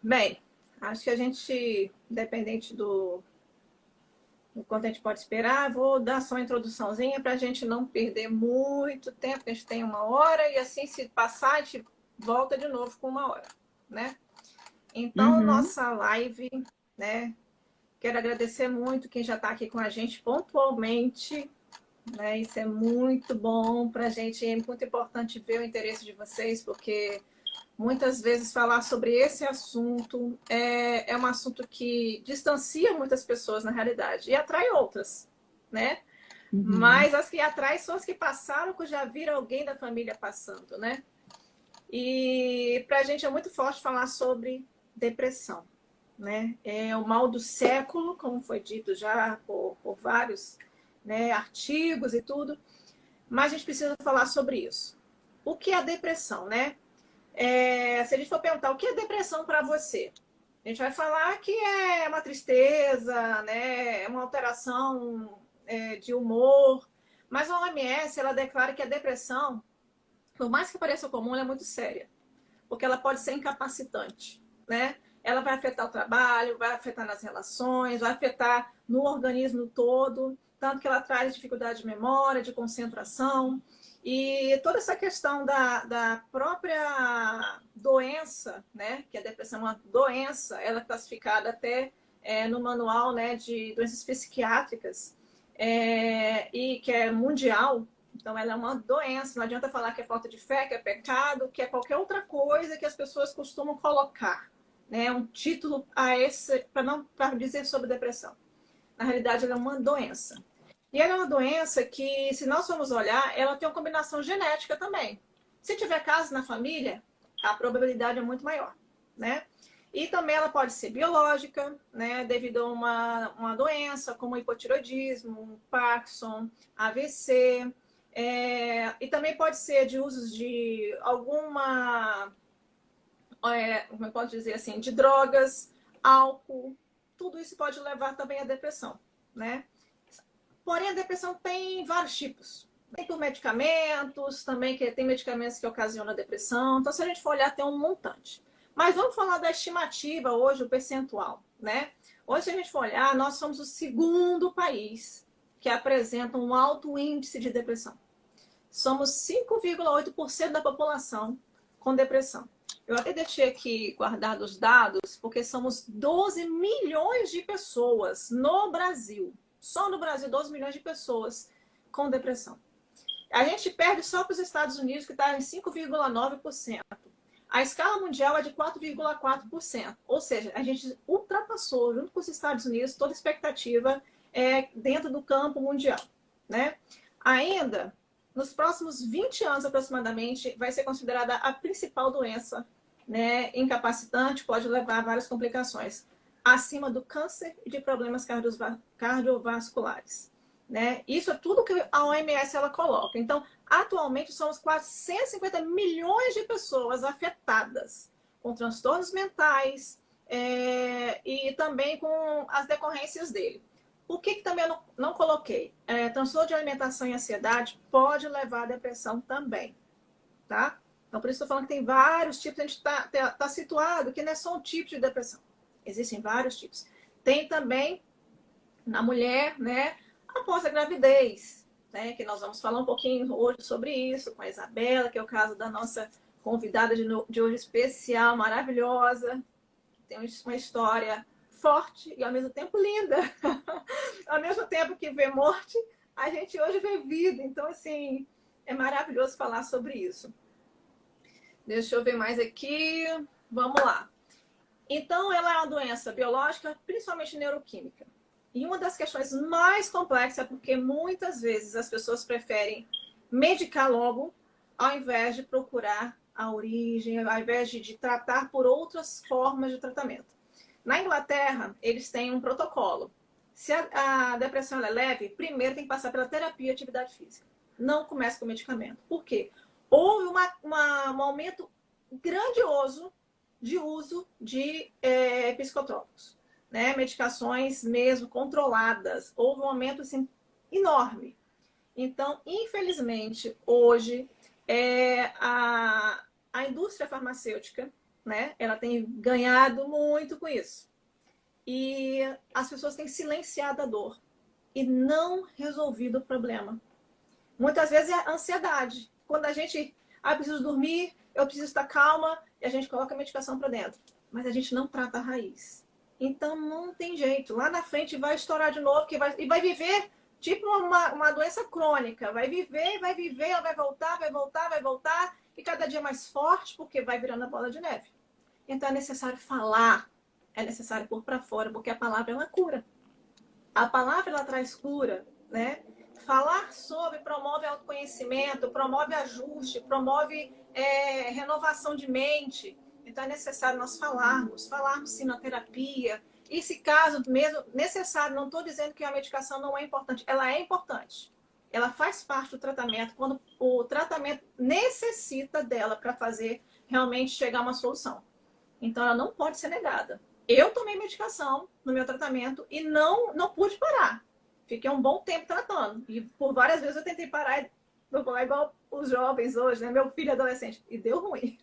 Bem, acho que a gente, independente do quanto a gente pode esperar, vou dar só uma introduçãozinha para a gente não perder muito tempo, a gente tem 1 hora, e assim, se passar, a gente volta de novo com 1 hora, né? Então, Uhum. nossa live, né? Quero agradecer muito quem já está aqui com a gente pontualmente, né? Isso é muito bom para a gente, é muito importante ver o interesse de vocês, porque muitas vezes falar sobre esse assunto é um assunto que distancia muitas pessoas na realidade e atrai outras, né? Uhum. Mas as que atraem são as que passaram, que já viram alguém da família passando, né? E para a gente é muito forte falar sobre depressão, né? É o mal do século, como foi dito já por vários, né, artigos e tudo, mas a gente precisa falar sobre isso. O que é a depressão, né? Se a gente for perguntar o que é depressão para você, a gente vai falar que é uma tristeza, né? É uma alteração de humor, mas a OMS ela declara que a depressão, por mais que pareça comum, ela é muito séria, porque ela pode ser incapacitante, né? Ela vai afetar o trabalho, vai afetar nas relações, vai afetar no organismo todo, tanto que ela traz dificuldade de memória, de concentração, e toda essa questão da própria doença, né? Que a depressão é uma doença, ela é classificada até no manual, né, de doenças psiquiátricas, e que é mundial. Então, ela é uma doença. Não adianta falar que é falta de fé, que é pecado, que é qualquer outra coisa que as pessoas costumam colocar, né? Um título a esse, para não para dizer sobre depressão. Na realidade, ela é uma doença. E ela é uma doença que, se nós formos olhar, ela tem uma combinação genética também. Se tiver casos na família, a probabilidade é muito maior, né? E também ela pode ser biológica, né? Devido a uma doença como hipotiroidismo, Parkinson, AVC. E também pode ser de usos de alguma, como eu posso dizer assim, de drogas, álcool. Tudo isso pode levar também à depressão, né? Porém, a depressão tem vários tipos. Tem por medicamentos, também que tem medicamentos que ocasionam a depressão. Então, se a gente for olhar, tem um montante. Mas vamos falar da estimativa hoje, o percentual, né? Hoje, se a gente for olhar, nós somos o segundo país que apresenta um alto índice de depressão. Somos 5,8% da população com depressão. Eu até deixei aqui guardados os dados, porque somos 12 milhões de pessoas no Brasil. Só no Brasil, 12 milhões de pessoas com depressão. A gente perde só para os Estados Unidos, que está em 5,9%. A escala mundial é de 4,4%. Ou seja, a gente ultrapassou, junto com os Estados Unidos, toda a expectativa dentro do campo mundial, né? Ainda, nos próximos 20 anos aproximadamente, vai ser considerada a principal doença, né, incapacitante, pode levar a várias complicações, acima do câncer e de problemas cardiovasculares, né? Isso é tudo que a OMS ela coloca. Então, atualmente, somos quase 150 milhões de pessoas afetadas com transtornos mentais e também com as decorrências dele. O que também eu não coloquei? Transtorno de alimentação e ansiedade pode levar à depressão também, tá? Então, por isso estou falando que tem vários tipos, a gente tá situado que não é só um tipo de depressão. Existem vários tipos. Tem também na mulher, né, após a gravidez, né, que nós vamos falar um pouquinho hoje sobre isso com a Isabela, que é o caso da nossa convidada de hoje especial, maravilhosa, que tem uma história forte e ao mesmo tempo linda. Ao mesmo tempo que vê morte, a gente hoje vê vida. Então, assim, é maravilhoso falar sobre isso. Deixa eu ver mais aqui. Vamos lá. Então, ela é uma doença biológica, principalmente neuroquímica. E uma das questões mais complexas é porque muitas vezes as pessoas preferem medicar logo, ao invés de procurar a origem, ao invés de tratar por outras formas de tratamento. Na Inglaterra, eles têm um protocolo. Se a depressão é leve, primeiro tem que passar pela terapia e atividade física. Não começa com medicamento. Por quê? Houve um aumento grandioso de uso de psicotrópicos, né? Medicações mesmo controladas. Houve um aumento assim, enorme. Então, infelizmente, hoje, a indústria farmacêutica né? Ela tem ganhado muito com isso. E as pessoas têm silenciado a dor e não resolvido o problema. Muitas vezes é a ansiedade. Quando a gente, preciso dormir, eu preciso estar calma, e a gente coloca a medicação para dentro. Mas a gente não trata a raiz. Então não tem jeito. Lá na frente vai estourar de novo e vai viver tipo uma doença crônica. Vai viver, ela vai voltar, vai voltar, vai voltar, e cada dia mais forte, porque vai virando a bola de neve. Então é necessário falar, é necessário pôr para fora, porque a palavra ela cura. A palavra ela traz cura, né? Falar sobre promove autoconhecimento, promove ajuste, promove renovação de mente. Então é necessário nós falarmos sim na terapia. E se caso mesmo necessário, não estou dizendo que a medicação não é importante, ela é importante. Ela faz parte do tratamento quando o tratamento necessita dela para fazer realmente chegar a uma solução. Então ela não pode ser negada. Eu tomei medicação no meu tratamento e não pude parar. Fiquei um bom tempo tratando. E por várias vezes eu tentei parar, vou falar igual os jovens hoje, né? Meu filho é adolescente. E deu ruim.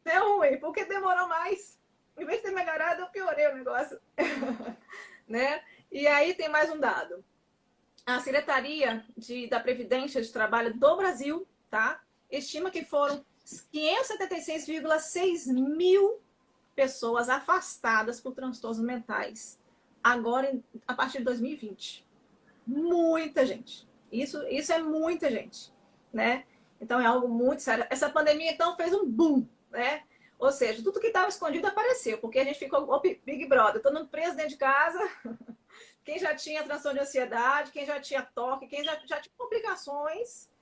Deu ruim, porque demorou mais. Em vez de ter melhorado, eu piorei o negócio. Né? E aí tem mais um dado. A Secretaria da Previdência de Trabalho do Brasil, tá? Estima que foram 576,6 mil pessoas afastadas por transtornos mentais. Agora, a partir de 2020. Muita gente. Isso é muita gente, né? Então, é algo muito sério. Essa pandemia, então, fez um boom, né? Ou seja, tudo que estava escondido apareceu, porque a gente ficou Big Brother, todo mundo preso dentro de casa. Quem já tinha transtorno de ansiedade, quem já tinha toque, quem já tinha complicações,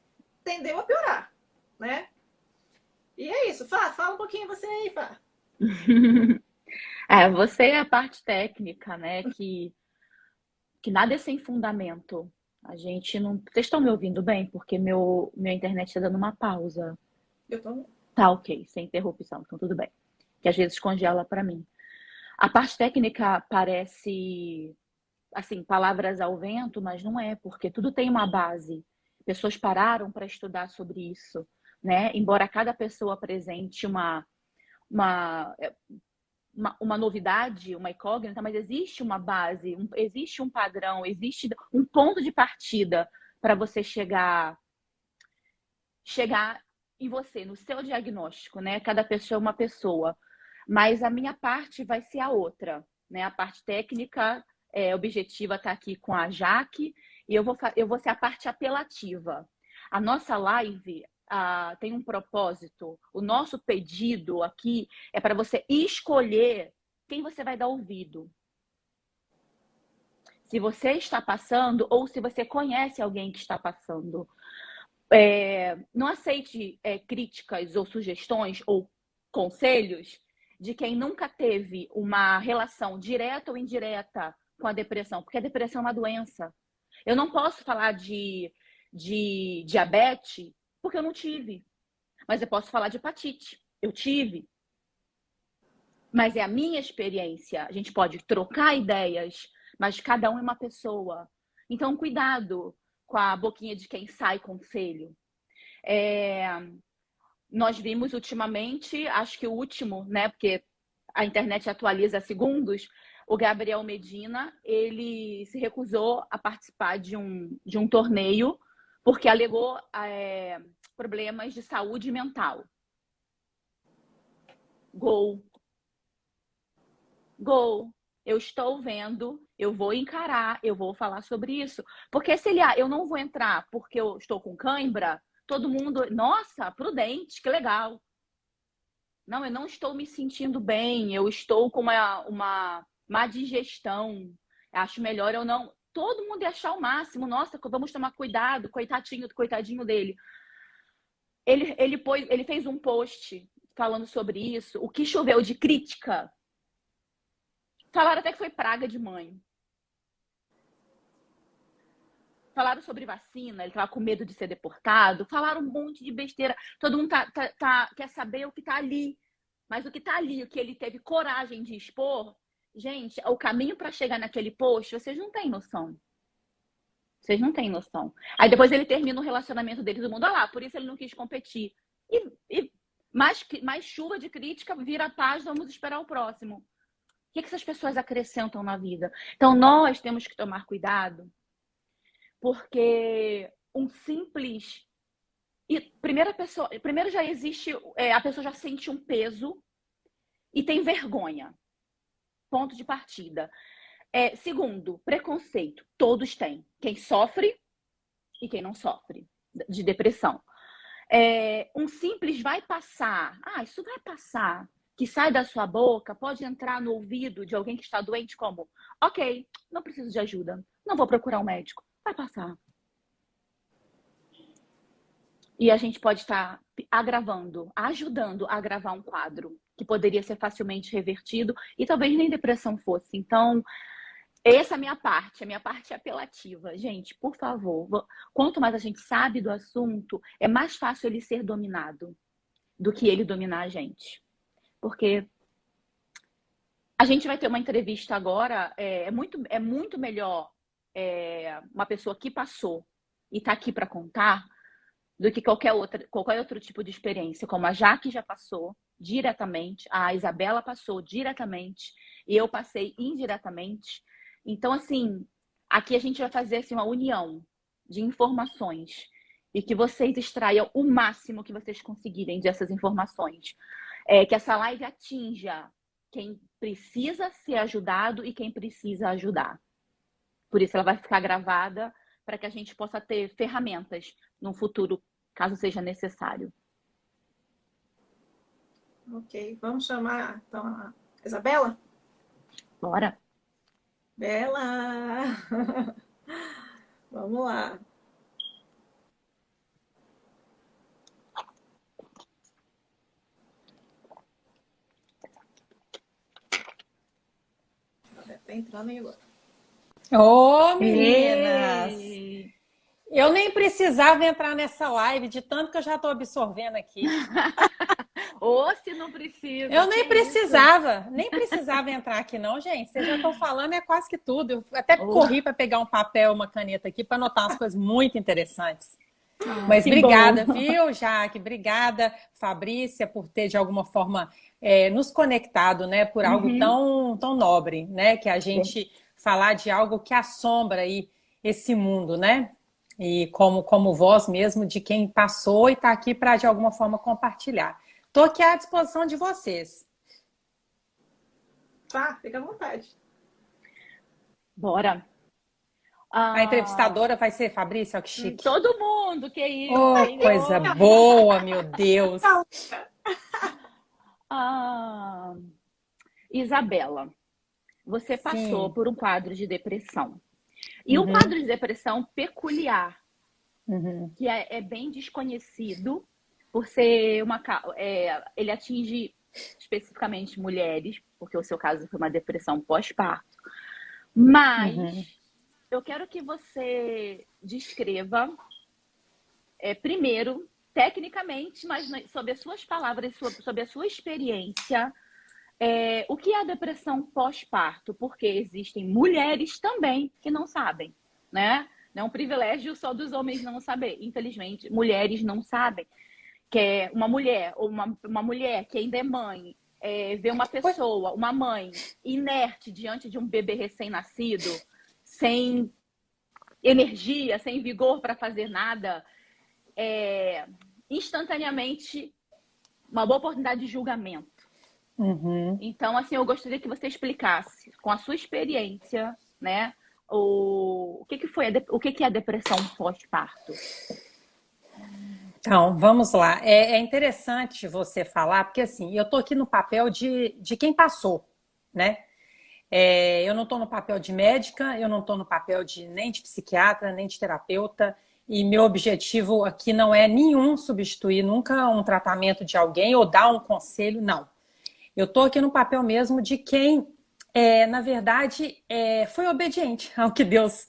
tendeu a piorar, né? E é isso. Fá, fala um pouquinho você aí, Fá. Você é a parte técnica, né? Que nada é sem fundamento. A gente não. Vocês estão me ouvindo bem? Porque minha internet está dando uma pausa. Eu tô... Tá ok, sem interrupção, então tudo bem. Que às vezes congela para mim. A parte técnica parece, assim, palavras ao vento, mas não é, porque tudo tem uma base. Pessoas pararam para estudar sobre isso, né? Embora cada pessoa apresente uma, uma novidade, uma incógnita, mas existe uma base, existe um padrão, existe um ponto de partida para você chegar em você, no seu diagnóstico, né? Cada pessoa é uma pessoa. Mas a minha parte vai ser a outra, né? A parte técnica, objetiva está aqui com a Jaque, e eu vou ser a parte apelativa. A nossa live tem um propósito. O nosso pedido aqui é para você escolher quem você vai dar ouvido. Se você está passando ou se você conhece alguém que está passando. Não aceite críticas ou sugestões ou conselhos de quem nunca teve uma relação direta ou indireta com a depressão, porque a depressão é uma doença. Eu não posso falar de diabetes porque eu não tive, mas eu posso falar de hepatite. Eu tive. Mas é a minha experiência. A gente pode trocar ideias, mas cada um é uma pessoa. Então, cuidado com a boquinha de quem sai conselho. Nós vimos ultimamente, acho que o último, né? Porque a internet atualiza a segundos. O Gabriel Medina, ele se recusou a participar de um torneio porque alegou problemas de saúde mental. Gol. Eu estou vendo, eu vou encarar, eu vou falar sobre isso. Porque se eu não vou entrar porque eu estou com cãibra, todo mundo, nossa, prudente, que legal. Não, eu não estou me sentindo bem, eu estou com uma má digestão. Acho melhor eu não. Todo mundo ia achar o máximo, nossa, vamos tomar cuidado, coitadinho dele. Ele fez um post falando sobre isso, o que choveu de crítica. Falaram até que foi praga de mãe. Falaram sobre vacina, ele estava com medo de ser deportado. Falaram um monte de besteira. Todo mundo quer saber o que está ali. Mas o que está ali, o que ele teve coragem de expor, gente, o caminho para chegar naquele post, vocês não têm noção. Vocês não têm noção. Aí depois ele termina o relacionamento dele do mundo lá, por isso ele não quis competir. E mais chuva de crítica vira paz, vamos esperar o próximo. O que essas pessoas acrescentam na vida? Então, nós temos que tomar cuidado, porque um simples... Primeiro já existe, a pessoa já sente um peso e tem vergonha. Ponto de partida. Segundo, preconceito. Todos têm. Quem sofre e quem não sofre de depressão. Um simples vai passar. Isso vai passar. Que sai da sua boca, pode entrar no ouvido de alguém que está doente como: ok, não preciso de ajuda. Não vou procurar um médico. Vai passar. E a gente pode estar ajudando a agravar um quadro que poderia ser facilmente revertido e talvez nem depressão fosse. Então, essa é a minha parte apelativa. Gente, por favor, quanto mais a gente sabe do assunto, é mais fácil ele ser dominado do que ele dominar a gente. Porque a gente vai ter uma entrevista agora, é muito melhor uma pessoa que passou e está aqui para contar do que qualquer outro tipo de experiência, como a Jaque já passou diretamente, a Isabela passou diretamente e eu passei indiretamente. Então, assim, aqui a gente vai fazer assim, uma união de informações e que vocês extraiam o máximo que vocês conseguirem dessas informações. Que essa live atinja quem precisa ser ajudado e quem precisa ajudar. Por isso ela vai ficar gravada para que a gente possa ter ferramentas no futuro, caso seja necessário. Ok, vamos chamar então a Isabela? Bora. Bela! Vamos lá. Tá entrando aí agora. Ô, meninas! Ei! Eu nem precisava entrar nessa live, de tanto que eu já estou absorvendo aqui. Ou se não precisa. Eu nem precisava entrar aqui não, gente. Vocês já estão falando, é quase que tudo. Eu até corri para pegar um papel, uma caneta aqui, para anotar umas coisas muito interessantes. Mas obrigada, viu, Jaque? Obrigada, Fabrícia, por ter, de alguma forma, nos conectado, né? Por algo tão nobre, né? Que a gente falar de algo que assombra aí esse mundo, né? E como voz mesmo de quem passou e está aqui para, de alguma forma, compartilhar. Estou aqui à disposição de vocês. Tá, fica à vontade. Bora. A entrevistadora vai ser Fabrícia, olha que chique. Todo mundo, que isso. Oh, coisa boa, meu Deus. Isabela, você passou Sim. por um quadro de depressão. E um quadro de depressão peculiar, que é bem desconhecido, por ser ele atinge especificamente mulheres, porque o seu caso foi uma depressão pós-parto. Mas eu quero que você descreva, primeiro, tecnicamente, mas sob as suas palavras, sob a sua experiência, o que é a depressão pós-parto? Porque existem mulheres também que não sabem, né? Não é um privilégio só dos homens não saber. Infelizmente, mulheres não sabem. Que é uma mulher, ou uma mulher que ainda é mãe, vê uma pessoa, uma mãe, inerte diante de um bebê recém-nascido, sem energia, sem vigor para fazer nada, instantaneamente, uma boa oportunidade de julgamento. Então, assim, eu gostaria que você explicasse, com a sua experiência, né, o que é a depressão pós-parto. Então, vamos lá. É interessante você falar, porque assim, eu estou aqui no papel de quem passou, né? Eu não estou no papel de médica, eu não estou no papel nem de psiquiatra, nem de terapeuta, e meu objetivo aqui não é nenhum substituir nunca um tratamento de alguém ou dar um conselho, não. Eu estou aqui no papel mesmo de quem, na verdade, foi obediente ao que Deus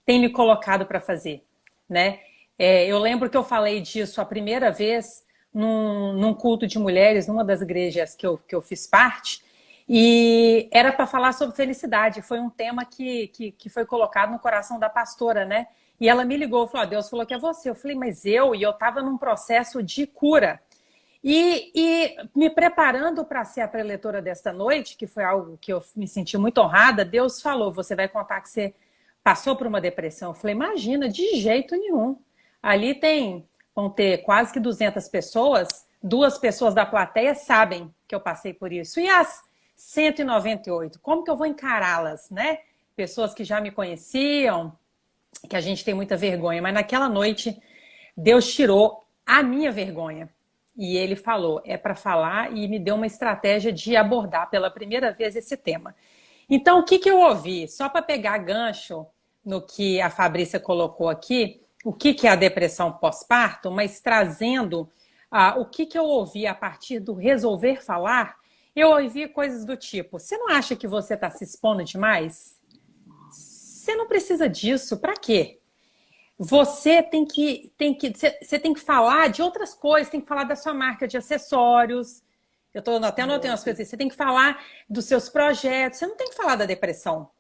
tem me colocado para fazer, né? Eu lembro que eu falei disso a primeira vez num culto de mulheres, numa das igrejas que eu fiz parte, e era para falar sobre felicidade. Foi um tema que foi colocado no coração da pastora, né? E ela me ligou e falou: Deus falou que é você. Eu falei, mas eu estava num processo de cura. E me preparando para ser a preletora desta noite, que foi algo que eu me senti muito honrada, Deus falou, você vai contar que você passou por uma depressão. Eu falei, imagina, de jeito nenhum. Ali vão ter quase que 200 pessoas, 2 pessoas da plateia sabem que eu passei por isso. E as 198, como que eu vou encará-las, né? Pessoas que já me conheciam, que a gente tem muita vergonha, mas naquela noite Deus tirou a minha vergonha. E ele falou, é para falar, e me deu uma estratégia de abordar pela primeira vez esse tema. Então, o que eu ouvi? Só para pegar gancho no que a Fabrícia colocou aqui, o que é a depressão pós-parto, mas trazendo o que eu ouvi a partir do resolver falar, eu ouvi coisas do tipo, você não acha que você está se expondo demais? Você não precisa disso, para quê? Você tem que falar de outras coisas, tem que falar da sua marca de acessórios. Eu estou até anotando as coisas. Você tem que falar dos seus projetos. Você não tem que falar da depressão.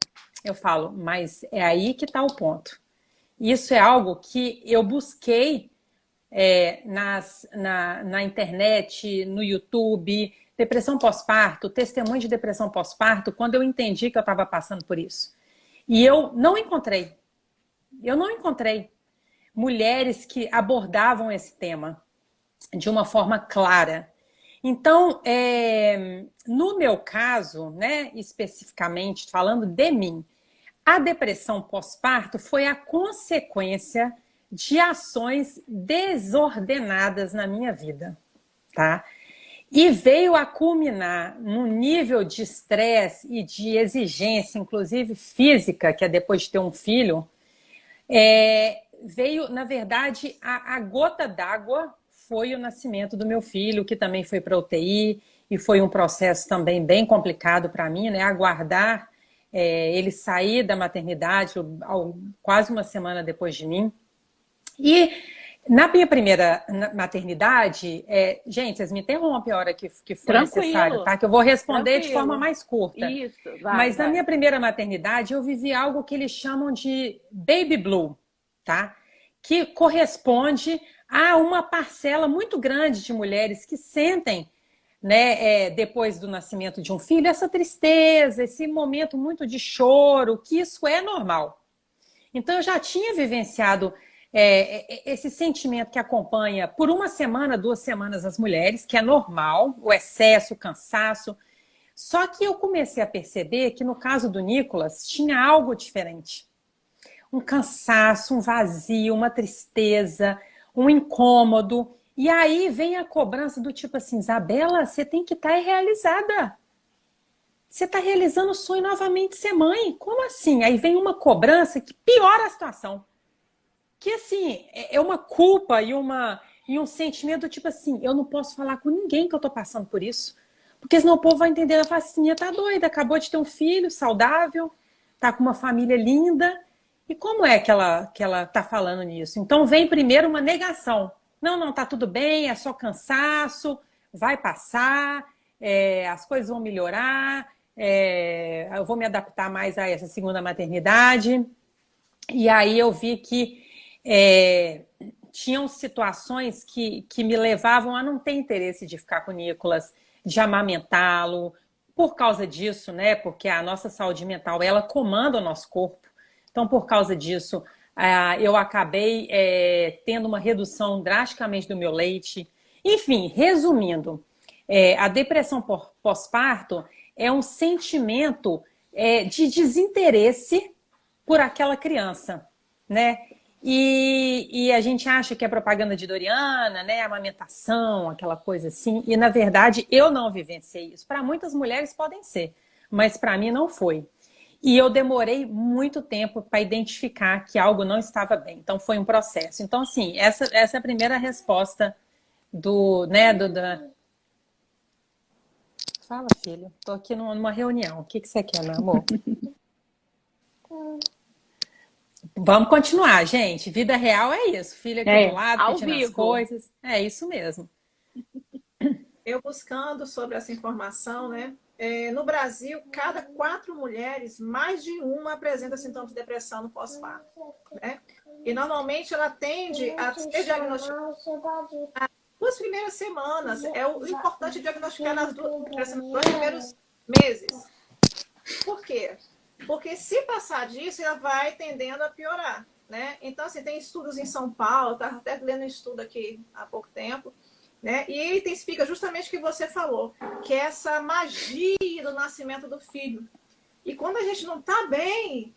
Eu falo, mas é aí que está o ponto. Isso é algo que eu busquei na internet, no YouTube, depressão pós-parto, testemunho de depressão pós-parto, quando eu entendi que eu estava passando por isso. E eu não encontrei. Eu não encontrei mulheres que abordavam esse tema de uma forma clara. Então, no meu caso, né, especificamente falando de mim, a depressão pós-parto foi a consequência de ações desordenadas na minha vida, tá? E veio a culminar num nível de estresse e de exigência, inclusive física, que é depois de ter um filho, veio, na verdade, a gota d'água foi o nascimento do meu filho, que também foi para UTI, e foi um processo também bem complicado para mim, né? Aguardar ele sair da maternidade quase uma semana depois de mim. E na minha primeira maternidade, gente, vocês me interrompem a hora que for necessário, tá? Que eu vou responder de forma mais curta. Isso, Mas na minha primeira maternidade, eu vivi algo que eles chamam de baby blue, tá? Que corresponde a uma parcela muito grande de mulheres que sentem, né, depois do nascimento de um filho, essa tristeza, esse momento muito de choro, que isso é normal. Então, eu já tinha vivenciado esse sentimento que acompanha por uma semana, 2 semanas as mulheres, que é normal, o excesso, o cansaço. Só que eu comecei a perceber que no caso do Nicolas tinha algo diferente. Um cansaço, um vazio, uma tristeza, um incômodo. E aí vem a cobrança do tipo assim, Isabela, você tem que estar realizada. Você está realizando o sonho novamente de ser mãe. Como assim? Aí vem uma cobrança que piora a situação. Que assim, é uma culpa e um sentimento tipo assim, eu não posso falar com ninguém que eu estou passando por isso. Porque senão o povo vai entender, a facinha tá doida, acabou de ter um filho saudável, tá com uma família linda. E como é que ela tá falando nisso? Então vem primeiro uma negação. Não, tá tudo bem, é só cansaço, vai passar, as coisas vão melhorar, eu vou me adaptar mais a essa segunda maternidade. E aí eu vi que tinham situações que me levavam a não ter interesse de ficar com o Nicolas, de amamentá-lo, por causa disso, né? Porque a nossa saúde mental, ela comanda o nosso corpo. Então, por causa disso, eu acabei tendo uma redução drasticamente do meu leite. Enfim, resumindo, a depressão pós-parto é um sentimento de desinteresse por aquela criança, né? E a gente acha que é propaganda de Doriana, né? Amamentação, aquela coisa assim. E, na verdade, eu não vivenciei isso. Para muitas mulheres podem ser, mas para mim não foi. E eu demorei muito tempo para identificar que algo não estava bem. Então, foi um processo. Então, assim, essa é a primeira resposta Fala, filho. Estou aqui numa reunião. O que você quer, meu amor? Vamos continuar, gente. Vida real é isso. Filho aqui do lado, pedindo as coisas. É isso mesmo. Eu buscando sobre essa informação, né? No Brasil, cada 4 mulheres, mais de uma apresenta sintomas de depressão no pós-parto, né? E normalmente ela tende a ser diagnosticada duas primeiras semanas. É o importante diagnosticar nas dois primeiros meses. Por quê? Porque se passar disso, ela vai tendendo a piorar, né? Então, assim, tem estudos em São Paulo, estava até lendo um estudo aqui há pouco tempo, né? E ele explica justamente o que você falou, que é essa magia do nascimento do filho. E quando a gente não está bem,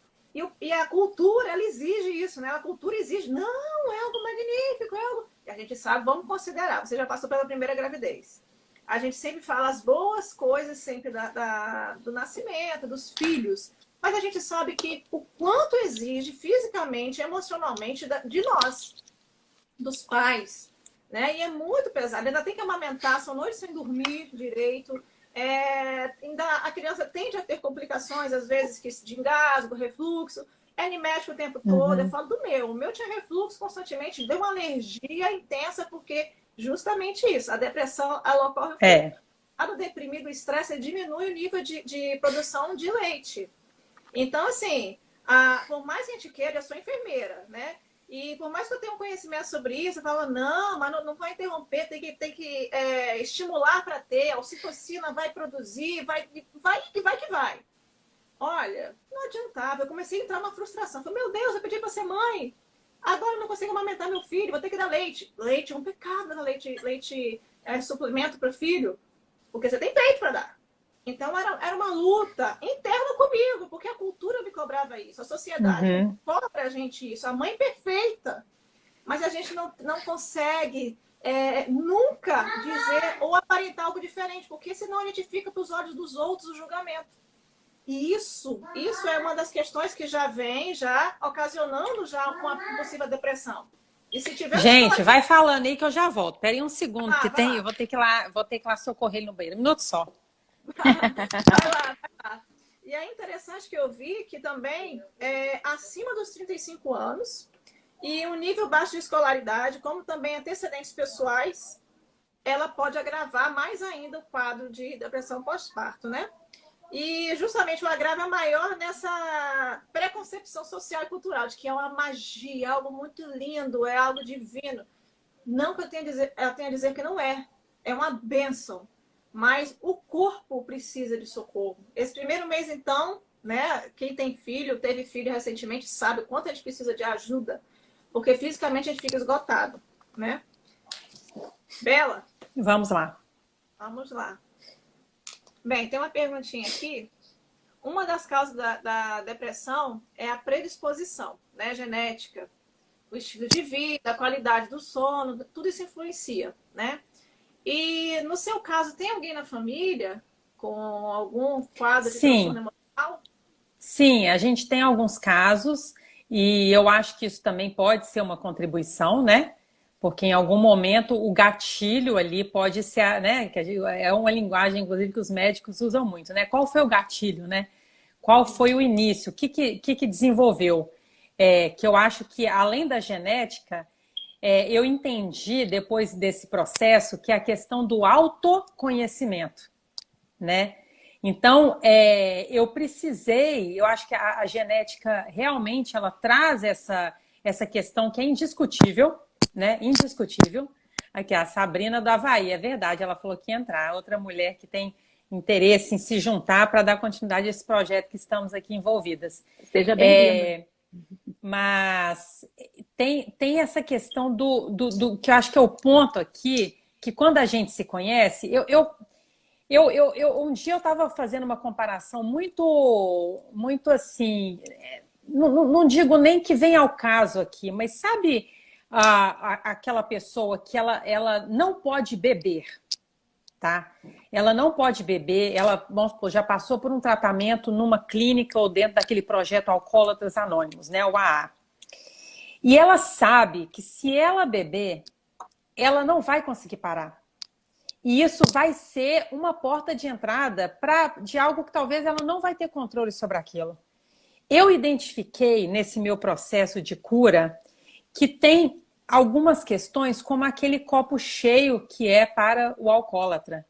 e a cultura, ela exige isso, né? A cultura exige, não, é algo magnífico, é algo... E a gente sabe, vamos considerar, você já passou pela primeira gravidez. A gente sempre fala as boas coisas sempre do nascimento, dos filhos. Mas a gente sabe que o quanto exige fisicamente, emocionalmente de nós, dos pais, né? E é muito pesado. Ainda tem que amamentar, são noites sem dormir direito. Ainda a criança tende a ter complicações, às vezes, de engasgo, refluxo. É animético o tempo todo. Eu falo do meu. O meu tinha refluxo constantemente, deu uma alergia intensa, porque justamente isso. A depressão, ela ocorre... O deprimido, o estresse, diminui o nível de produção de leite. Então, assim, por mais que a gente queira, eu sou enfermeira, né? E por mais que eu tenha um conhecimento sobre isso, eu falo, não, mas não vai interromper, tem que estimular para ter, a ocitocina vai produzir, vai. Olha, não adiantava, eu comecei a entrar numa frustração. Falei, meu Deus, eu pedi para ser mãe, agora eu não consigo amamentar meu filho, vou ter que dar leite. Leite é um pecado, né? Leite é suplemento para o filho, porque você tem peito para dar. Então, era uma luta interna comigo, porque a cultura me cobrava isso, a sociedade cobra a gente isso, a mãe perfeita. Mas a gente não consegue nunca dizer ou aparentar algo diferente, porque senão a gente fica para os olhos dos outros o julgamento. E isso é uma das questões que já vem, ocasionando uma possível depressão. E se tiver gente, vai falando aí que eu já volto. Espera aí um segundo, que eu vou ter que ir lá socorrer ele no banheiro. Um minuto só. Vai lá. E é interessante que eu vi que também acima dos 35 anos e um nível baixo de escolaridade, como também antecedentes pessoais, ela pode agravar mais ainda o quadro de depressão pós-parto, né? E justamente o agravo é maior nessa preconcepção social e cultural, de que é uma magia, algo muito lindo, é algo divino. Não que eu tenha a dizer que não é. É uma bênção. Mas o corpo precisa de socorro. Esse primeiro mês, então, né? Quem tem filho, teve filho recentemente, sabe o quanto a gente precisa de ajuda. Porque fisicamente a gente fica esgotado, né? Bela? Vamos lá. Vamos lá. Bem, tem uma perguntinha aqui. Uma das causas da depressão é a predisposição, né? Genética, o estilo de vida, a qualidade do sono, tudo isso influencia, né? E no seu caso, tem alguém na família com algum quadro de transtorno emocional? Sim, a gente tem alguns casos e eu acho que isso também pode ser uma contribuição, né? Porque em algum momento o gatilho ali pode ser, né? Que é uma linguagem, inclusive, que os médicos usam muito, né? Qual foi o gatilho, né? Qual foi o início? O que desenvolveu? Que eu acho que, além da genética, eu entendi depois desse processo que é a questão do autoconhecimento, né? Então, eu acho que a genética realmente ela traz essa questão que é indiscutível, né? Indiscutível. Aqui, a Sabrina do Havaí, é verdade, ela falou que ia entrar. Outra mulher que tem interesse em se juntar para dar continuidade a esse projeto que estamos aqui envolvidas. Seja bem-vinda. Mas tem essa questão do que eu acho que é o ponto aqui, que quando a gente se conhece, um dia eu estava fazendo uma comparação muito assim, não digo nem que vem ao caso aqui, mas sabe aquela pessoa que ela não pode beber, tá? Ela não pode beber, ela, vamos supor, já passou por um tratamento numa clínica ou dentro daquele projeto Alcoólatras Anônimos, né, o AA. E ela sabe que se ela beber, ela não vai conseguir parar. E isso vai ser uma porta de entrada de algo que talvez ela não vai ter controle sobre aquilo. Eu identifiquei nesse meu processo de cura que tem algumas questões como aquele copo cheio que é para o alcoólatra,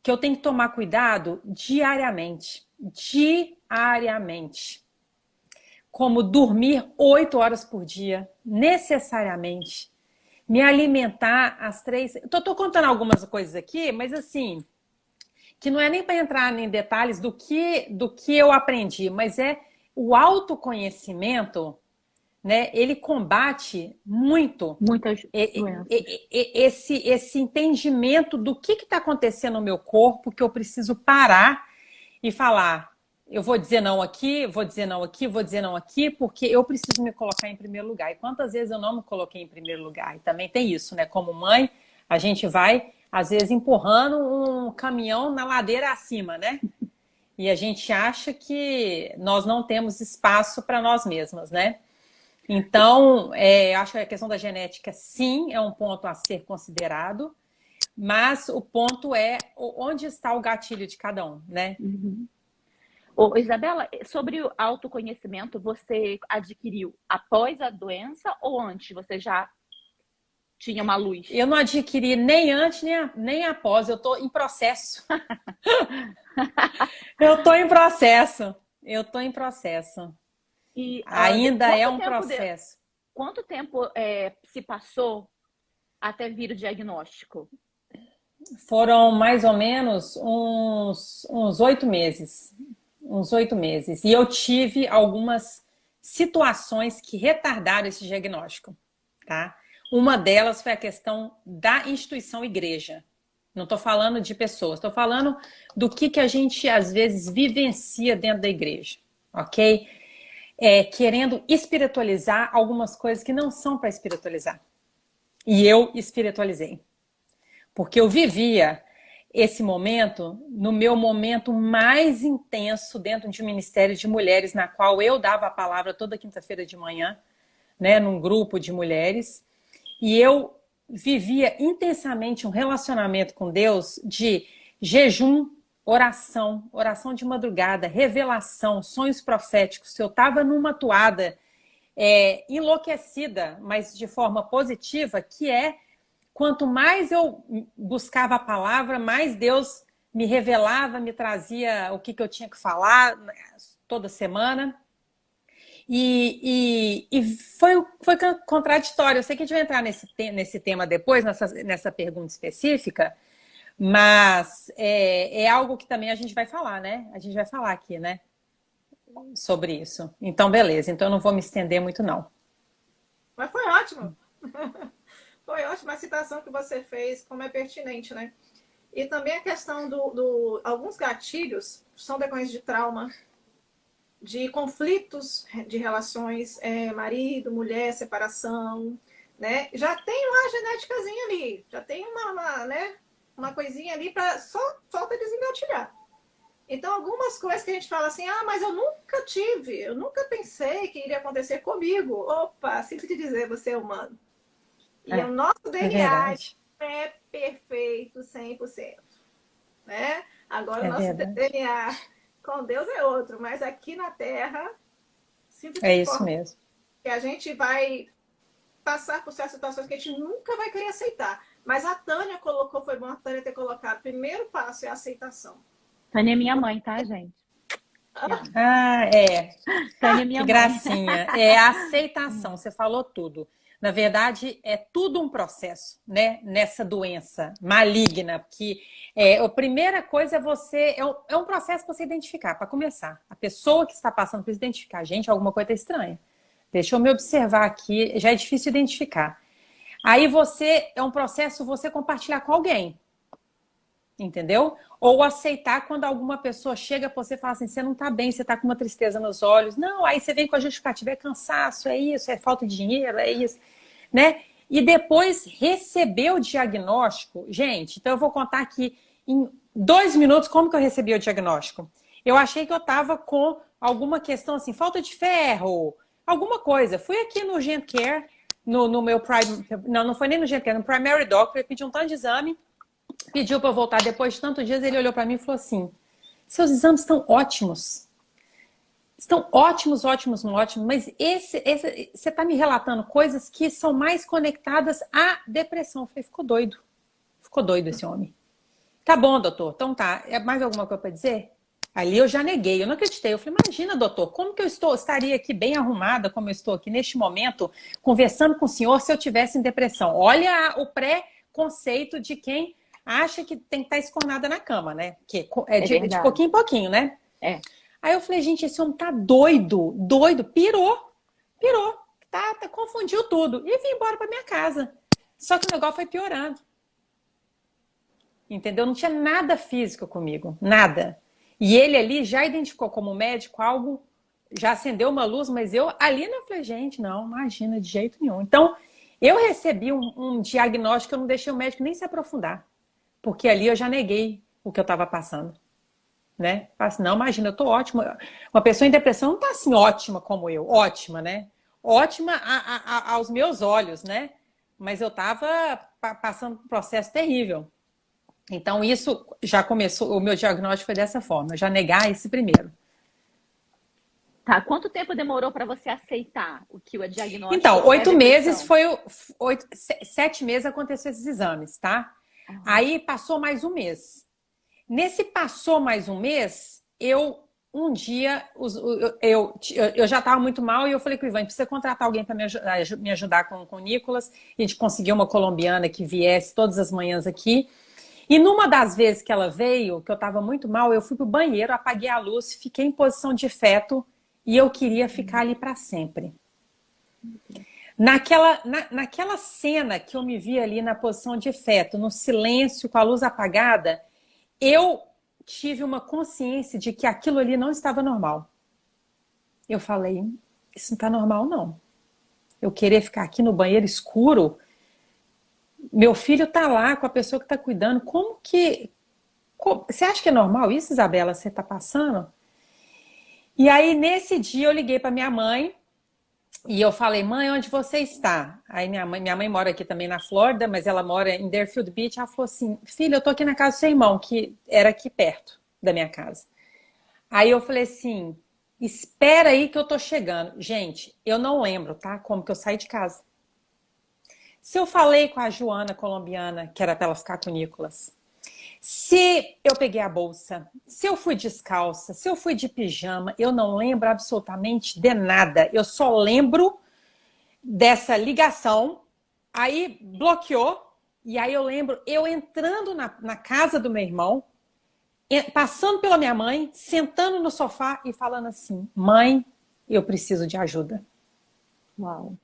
que eu tenho que tomar cuidado diariamente. Diariamente. Como dormir 8 horas por dia, necessariamente. me alimentar às 3. Tô contando algumas coisas aqui, mas assim, que não é nem para entrar em detalhes do que eu aprendi, mas é o autoconhecimento, né? Ele combate muito Muitas doenças. esse entendimento do que está acontecendo no meu corpo, que eu preciso parar e falar, eu vou dizer não aqui, vou dizer não aqui, vou dizer não aqui, porque eu preciso me colocar em primeiro lugar. E quantas vezes eu não me coloquei em primeiro lugar? E também tem isso, né? Como mãe, a gente vai, às vezes, empurrando um caminhão na ladeira acima, né? E a gente acha que nós não temos espaço para nós mesmas, né? Então, acho que a questão da genética, sim, é um ponto a ser considerado, mas o ponto é onde está o gatilho de cada um, né? Uhum. Ô, Isabela, sobre o autoconhecimento, você adquiriu após a doença ou antes? Você já tinha uma luz? Eu não adquiri nem antes, nem após. Eu estou em processo. Eu estou em processo. E, ainda é um processo. Quanto tempo se passou até vir o diagnóstico? Foram mais ou menos uns 8 meses. Uns 8 meses. E eu tive algumas situações que retardaram esse diagnóstico, tá? Uma delas foi a questão da instituição igreja. Não estou falando de pessoas, estou falando do que a gente, às vezes, vivencia dentro da igreja, ok? Querendo espiritualizar algumas coisas que não são para espiritualizar. E eu espiritualizei. Porque eu vivia esse momento no meu momento mais intenso dentro de um ministério de mulheres, na qual eu dava a palavra toda quinta-feira de manhã, né, num grupo de mulheres. E eu vivia intensamente um relacionamento com Deus de jejum, oração de madrugada, revelação, sonhos proféticos. Eu estava numa toada enlouquecida, mas de forma positiva, que quanto mais eu buscava a palavra, mais Deus me revelava, me trazia o que eu tinha que falar toda semana. E foi contraditório. Eu sei que a gente vai entrar nesse tema depois, nessa pergunta específica, mas é algo que também a gente vai falar, né? A gente vai falar aqui, né? Sobre isso. Então, beleza. Então, eu não vou me estender muito, não. Mas foi ótimo. Foi ótima a citação que você fez, como é pertinente, né? E também a questão alguns gatilhos são decorrentes de trauma, de conflitos de relações, marido, mulher, separação, né? Já tem uma genéticazinha ali, já tem uma coisinha ali para só falta desengatilhar. Então, algumas coisas que a gente fala assim, mas eu nunca pensei que iria acontecer comigo. Opa, sinto te dizer, você é humano. E o nosso DNA é perfeito 100%. Né? Agora, o nosso DNA com Deus é outro, mas aqui na Terra, sinto te isso mesmo. Que a gente vai passar por certas situações que a gente nunca vai querer aceitar. Mas a Tânia colocou, foi bom a Tânia ter colocado, o primeiro passo é a aceitação. Tânia é minha mãe, tá, gente? Tânia é minha mãe. Que gracinha. É a aceitação, você falou tudo. Na verdade, é tudo um processo, né? Nessa doença maligna, porque a primeira coisa é um processo para você identificar, para começar. A pessoa que está passando por isso, identificar. Gente, alguma coisa está estranha. Deixa eu me observar aqui, já é difícil identificar. Aí é um processo você compartilhar com alguém. Entendeu? Ou aceitar quando alguma pessoa chega para você e fala assim, você não está bem, você está com uma tristeza nos olhos. Não, aí você vem com a justificativa, é cansaço, é isso, é falta de dinheiro, é isso, né? E depois receber o diagnóstico. Gente, então eu vou contar aqui em 2 minutos como que eu recebi o diagnóstico. Eu achei que eu estava com alguma questão assim, falta de ferro, alguma coisa. Fui aqui no Urgent Care, no meu não foi nem no Urgent Care, no Primary Doctor, eu pedi um tanto de exame. Pediu para eu voltar depois de tantos dias, ele olhou para mim e falou assim, seus exames estão ótimos. Estão ótimos, mas você está me relatando coisas que são mais conectadas à depressão. Eu falei, ficou doido esse homem. Tá bom, doutor, então tá. Mais alguma coisa para dizer? Ali eu já neguei, eu não acreditei. Eu falei, imagina, doutor, como que estaria aqui bem arrumada, como eu estou aqui neste momento, conversando com o senhor se eu tivesse em depressão? Olha o pré-conceito de quem acha que tem que estar escornada na cama, né? Que é de pouquinho em pouquinho, né? É. Aí eu falei, gente, esse homem tá doido, pirou, confundiu tudo. E vim embora pra minha casa. Só que o negócio foi piorando. Entendeu? Não tinha nada físico comigo, nada. E ele ali já identificou como médico algo, já acendeu uma luz, mas eu ali não falei, gente, não, imagina, de jeito nenhum. Então, eu recebi um diagnóstico que eu não deixei o médico nem se aprofundar, porque ali eu já neguei o que eu estava passando. Né? Falei assim, não, imagina, eu tô ótima. Uma pessoa em depressão não tá assim ótima como eu, ótima, né? Ótima aos meus olhos, né? Mas eu tava passando por um processo terrível. Então, isso já começou, o meu diagnóstico foi dessa forma, já negar esse primeiro. Tá, quanto tempo demorou para você aceitar o que o diagnóstico? Então, 8 meses foi 7 meses aconteceu esses exames, tá? Uhum. Aí passou mais um mês. Nesse passou mais um mês, um dia eu já estava muito mal e eu falei com o Ivan, precisa contratar alguém para me ajudar com o Nicolas. A gente conseguiu uma colombiana que viesse todas as manhãs aqui. E numa das vezes que ela veio, que eu estava muito mal, eu fui pro banheiro, apaguei a luz, fiquei em posição de feto e eu queria ficar ali para sempre. Naquela cena que eu me vi ali na posição de feto, no silêncio, com a luz apagada, eu tive uma consciência de que aquilo ali não estava normal. Eu falei, isso não está normal, não. Eu querer ficar aqui no banheiro escuro, meu filho está lá com a pessoa que está cuidando. Você acha que é normal isso, Isabela, você está passando? E aí, nesse dia, eu liguei para minha mãe e eu falei, mãe, onde você está? Aí minha mãe mora aqui também na Flórida, mas ela mora em Deerfield Beach. Ela falou assim, filha, eu tô aqui na casa do seu irmão, que era aqui perto da minha casa. Aí eu falei assim, espera aí que eu tô chegando. Gente, eu não lembro, tá? Como que eu saí de casa. Se eu falei com a Joana colombiana, que era para ela ficar com o Nicolas, se eu peguei a bolsa, se eu fui descalça, se eu fui de pijama, eu não lembro absolutamente de nada. Eu só lembro dessa ligação, aí bloqueou, e aí eu lembro eu entrando na casa do meu irmão, passando pela minha mãe, sentando no sofá e falando assim, mãe, eu preciso de ajuda. Uau.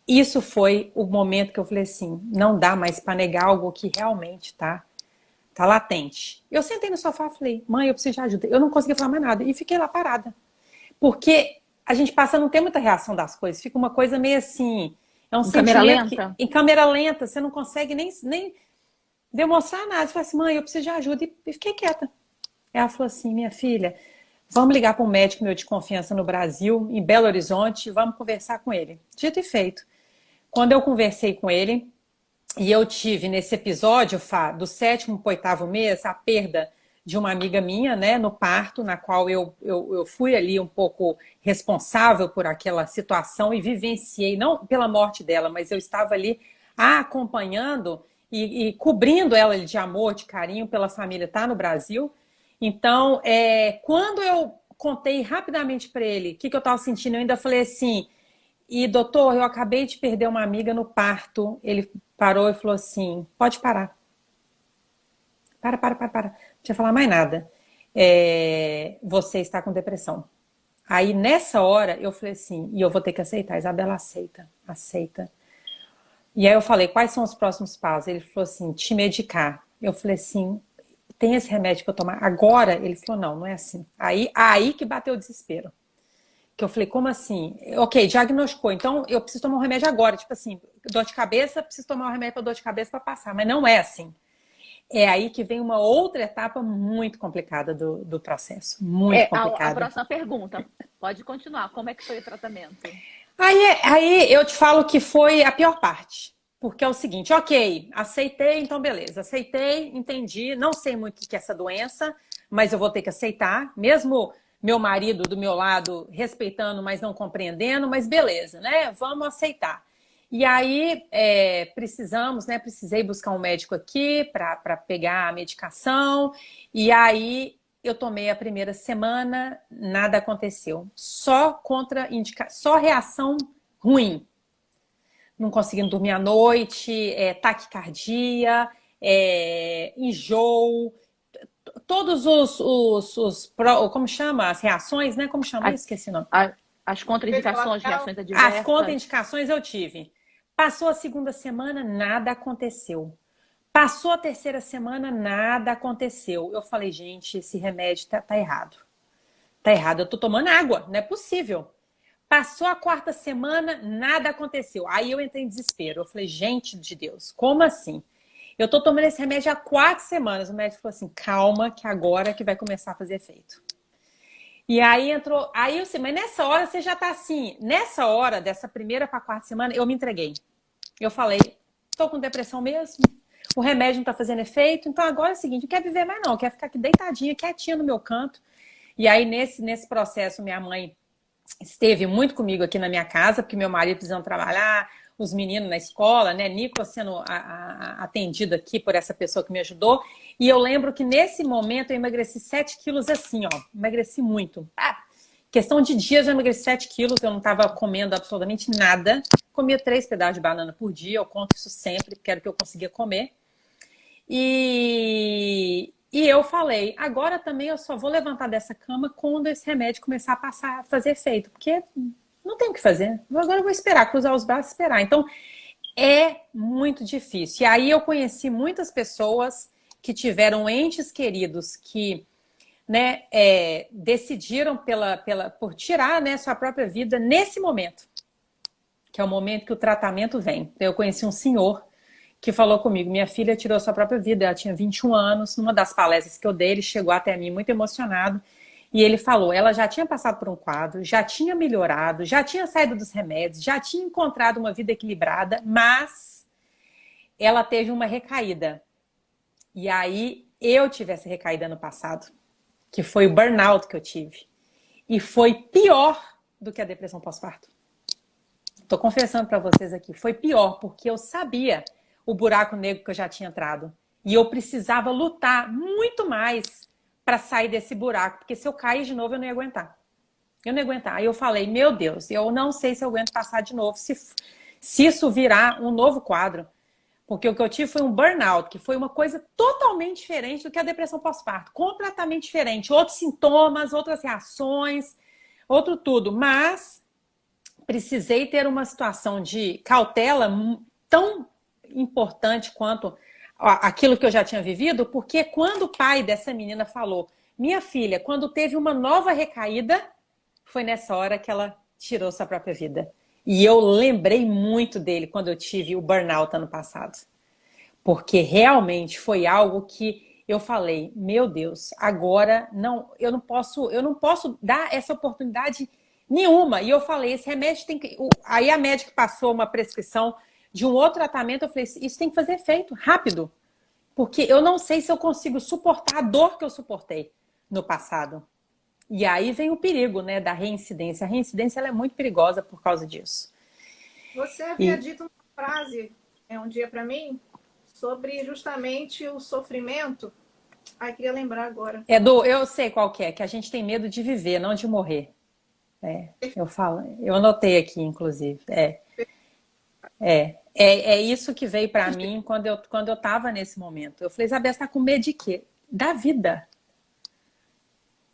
Isso foi o momento que eu falei assim, não dá mais para negar algo que realmente tá latente. Eu sentei no sofá e falei, mãe, eu preciso de ajuda. Eu não conseguia falar mais nada. E fiquei lá parada. Porque a gente passa a não ter muita reação das coisas. Fica uma coisa meio assim... É um sentimento câmera lenta? Em câmera lenta, você não consegue nem demonstrar nada. Você fala assim, mãe, eu preciso de ajuda. E fiquei quieta. Ela falou assim, minha filha, vamos ligar para um médico meu de confiança no Brasil, em Belo Horizonte, vamos conversar com ele. Dito e feito. Quando eu conversei com ele, e eu tive nesse episódio, Fá, do 7º para o 8º mês, a perda de uma amiga minha, né, no parto, na qual eu fui ali um pouco responsável por aquela situação e vivenciei, não pela morte dela, mas eu estava ali acompanhando e cobrindo ela de amor, de carinho pela família, tá no Brasil. Então, quando eu contei rapidamente para ele o que eu estava sentindo, eu ainda falei assim, e doutor, eu acabei de perder uma amiga no parto. Ele parou e falou assim, pode parar. Para. Não tinha falar mais nada. Você está com depressão. Aí, nessa hora, eu falei assim, e eu vou ter que aceitar. Isabela, aceita. E aí eu falei, quais são os próximos passos? Ele falou assim, te medicar. Eu falei assim, tem esse remédio para eu tomar agora? Ele falou, não é assim. Aí que bateu o desespero. Que eu falei, como assim? Ok, diagnosticou, então eu preciso tomar um remédio agora. Tipo assim, dor de cabeça, preciso tomar um remédio para dor de cabeça para passar. Mas não é assim. É aí que vem uma outra etapa muito complicada do processo. Muito complicada. A próxima pergunta. Pode continuar. Como é que foi o tratamento? Aí eu te falo que foi a pior parte. Porque é o seguinte, ok, aceitei, então beleza. Aceitei, entendi, não sei muito o que é essa doença, mas eu vou ter que aceitar, mesmo meu marido do meu lado respeitando, mas não compreendendo, mas beleza, né? Vamos aceitar. E aí precisamos, né? Precisei buscar um médico aqui para pegar a medicação. E aí eu tomei a primeira semana, nada aconteceu. Só reação ruim. Não conseguindo dormir à noite, taquicardia, enjoo, todos como chama? As reações, né? Como chama? Esqueci o nome. As contraindicações, reações adversas. As contraindicações eu tive. Passou a segunda semana, nada aconteceu. Passou a terceira semana, nada aconteceu. Eu falei, gente, esse remédio tá errado. Tá errado, eu tô tomando água, não é possível. Passou a quarta semana, nada aconteceu. Aí eu entrei em desespero. Eu falei, gente de Deus, como assim? Eu tô tomando esse remédio há 4 semanas. O médico falou assim, calma, que agora que vai começar a fazer efeito. E aí entrou, aí eu sei, mas nessa hora você já tá assim, nessa hora, dessa primeira para a quarta semana, eu me entreguei. Eu falei, tô com depressão mesmo, o remédio não tá fazendo efeito, então agora é o seguinte, não quer viver mais não, quer ficar aqui deitadinha, quietinha no meu canto. E aí nesse processo, minha mãe esteve muito comigo aqui na minha casa, porque meu marido precisando trabalhar, os meninos na escola, né? Nicolas sendo atendido aqui por essa pessoa que me ajudou. E eu lembro que nesse momento eu emagreci 7 quilos assim, ó. Emagreci muito. Questão de dias eu emagreci 7 quilos, eu não estava comendo absolutamente nada. Comia 3 pedaços de banana por dia, eu conto isso sempre, porque era o que eu conseguia comer. E eu falei, agora também eu só vou levantar dessa cama quando esse remédio começar a fazer efeito, porque não tem o que fazer. Agora eu vou esperar, cruzar os braços e esperar. Então, é muito difícil. E aí eu conheci muitas pessoas que tiveram entes queridos que, né, decidiram por tirar, né, sua própria vida nesse momento, que é o momento que o tratamento vem. Eu conheci um senhor que falou comigo, minha filha tirou sua própria vida, ela tinha 21 anos, numa das palestras que eu dei, ele chegou até mim muito emocionado, e ele falou, ela já tinha passado por um quadro, já tinha melhorado, já tinha saído dos remédios, já tinha encontrado uma vida equilibrada, mas ela teve uma recaída. E aí eu tive essa recaída no passado, que foi o burnout que eu tive. E foi pior do que a depressão pós-parto. Estou confessando para vocês aqui, foi pior, porque eu sabia o buraco negro que eu já tinha entrado. E eu precisava lutar muito mais para sair desse buraco, porque se eu cair de novo eu não ia aguentar. Eu não ia aguentar. Aí eu falei, meu Deus, eu não sei se eu aguento passar de novo, se isso virar um novo quadro. Porque o que eu tive foi um burnout, que foi uma coisa totalmente diferente do que a depressão pós-parto. Completamente diferente. Outros sintomas, outras reações, outro tudo. Mas precisei ter uma situação de cautela tão importante quanto aquilo que eu já tinha vivido, porque quando o pai dessa menina falou, minha filha, quando teve uma nova recaída, foi nessa hora que ela tirou sua própria vida. E eu lembrei muito dele quando eu tive o burnout ano passado. Porque realmente foi algo que eu falei, meu Deus, agora eu não posso dar essa oportunidade nenhuma. E eu falei, esse remédio tem que... Aí a médica passou uma prescrição de um outro tratamento, eu falei, isso tem que fazer efeito, rápido. Porque eu não sei se eu consigo suportar a dor que eu suportei no passado. E aí vem o perigo, né, da reincidência. A reincidência ela é muito perigosa por causa disso. Você havia dito uma frase um dia para mim sobre justamente o sofrimento. Ai, queria lembrar agora. Eu sei qual que a gente tem medo de viver, não de morrer. Eu falo, eu anotei aqui, inclusive. É isso que veio para mim quando eu estava nesse momento. Eu falei, Isabel, você está com medo de quê? Da vida.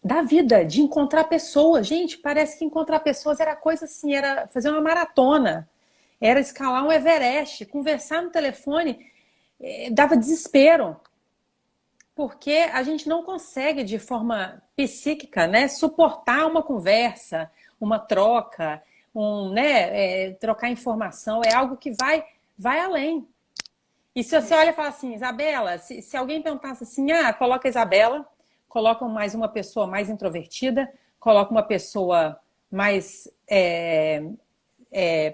Da vida, de encontrar pessoas. Gente, parece que encontrar pessoas era coisa assim, era fazer uma maratona, era escalar um Everest, conversar no telefone, dava desespero. Porque a gente não consegue, de forma psíquica, né, suportar uma conversa, uma troca, trocar informação, é algo que vai além. E se você olha e fala assim, Isabela, se alguém perguntasse assim, coloca a Isabela, coloca mais uma pessoa mais introvertida, coloca uma pessoa mais,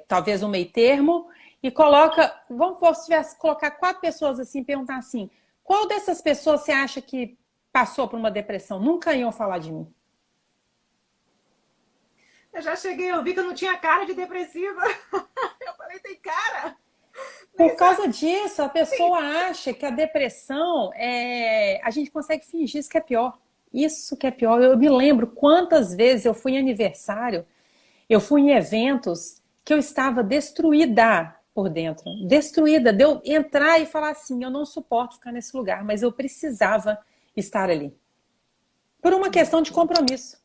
talvez um meio termo, e coloca, vamos supor, se tivesse colocar 4 pessoas assim, perguntar assim, qual dessas pessoas você acha que passou por uma depressão? Nunca iam falar de mim. Eu já cheguei, eu vi que eu não tinha cara de depressiva. Eu falei, tem cara. Por causa disso, a pessoa acha que a depressão a gente consegue fingir isso que é pior. Isso que é pior. Eu me lembro quantas vezes eu fui em aniversário, eu fui em eventos que eu estava destruída por dentro. Destruída. De eu entrar e falar assim, eu não suporto ficar nesse lugar, mas eu precisava estar ali. Por uma questão de compromisso,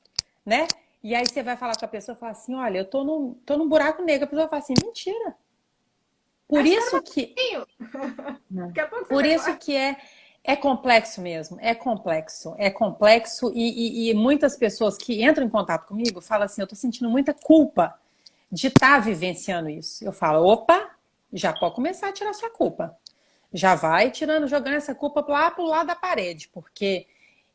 né? E aí você vai falar com a pessoa e fala assim, olha, eu tô num buraco negro. A pessoa fala assim, mentira. Por isso que... Daqui a pouco você Por vai isso falar. que é complexo mesmo, é complexo e muitas pessoas que entram em contato comigo falam assim, eu tô sentindo muita culpa de estar vivenciando isso. Eu falo, opa, já pode começar a tirar sua culpa. Já vai tirando, jogando essa culpa lá pro lado da parede, porque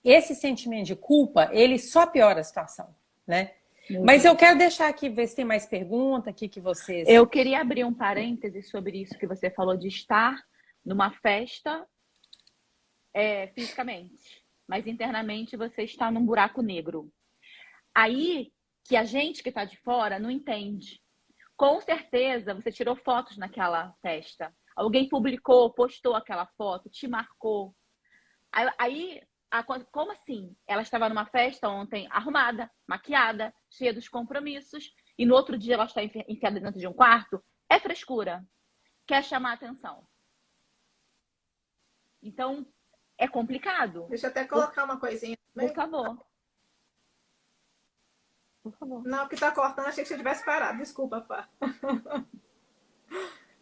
esse sentimento de culpa, ele só piora a situação, né? Mas eu quero deixar aqui, ver se tem mais pergunta aqui que vocês... Eu queria abrir um parêntese sobre isso que você falou de estar numa festa fisicamente, mas internamente você está num buraco negro. Aí que a gente que está de fora não entende. Com certeza você tirou fotos naquela festa. Alguém publicou, postou aquela foto, te marcou. Como assim? Ela estava numa festa ontem arrumada, maquiada, cheia dos compromissos, e no outro dia ela está enfiada dentro de um quarto? É frescura. Quer chamar atenção. Então, é complicado. Deixa eu até colocar uma coisinha. Por favor. Por favor. Não, que tá cortando, achei que você tivesse parado. Desculpa, Fá.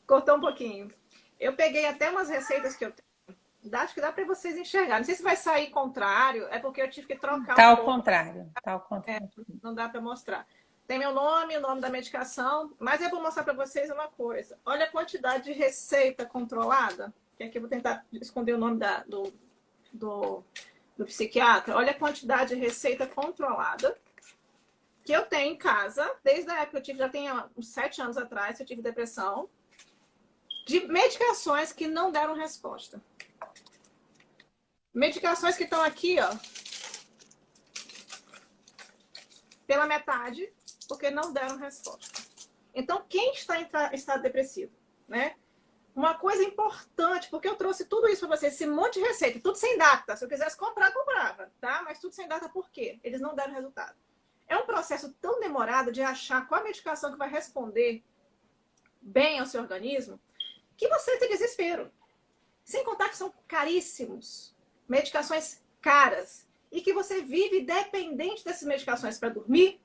Cortou um pouquinho. Eu peguei até umas receitas que eu tenho. Acho que dá para vocês enxergarem. Não sei se vai sair contrário, é porque eu tive que trocar Tá um ao pouco. contrário, tá ao contrário. Não dá para mostrar. Tem meu nome, o nome da medicação, mas eu vou mostrar para vocês uma coisa. Olha a quantidade de receita controlada, que aqui eu vou tentar esconder o nome do psiquiatra. Olha a quantidade de receita controlada que eu tenho em casa, desde a época que eu tive, já tem uns 7 anos atrás, que eu tive depressão, de medicações que não deram resposta. Medicações que estão aqui, ó, pela metade, porque não deram resposta. Então, quem está em estado depressivo, né? Uma coisa importante, porque eu trouxe tudo isso para vocês, esse monte de receita, tudo sem data. Se eu quisesse comprar, comprava, tá? Mas tudo sem data, por quê? Eles não deram resultado. É um processo tão demorado de achar qual a medicação que vai responder bem ao seu organismo, que você tem desespero. Sem contar que são caríssimos. Medicações caras. E que você vive dependente dessas medicações para dormir,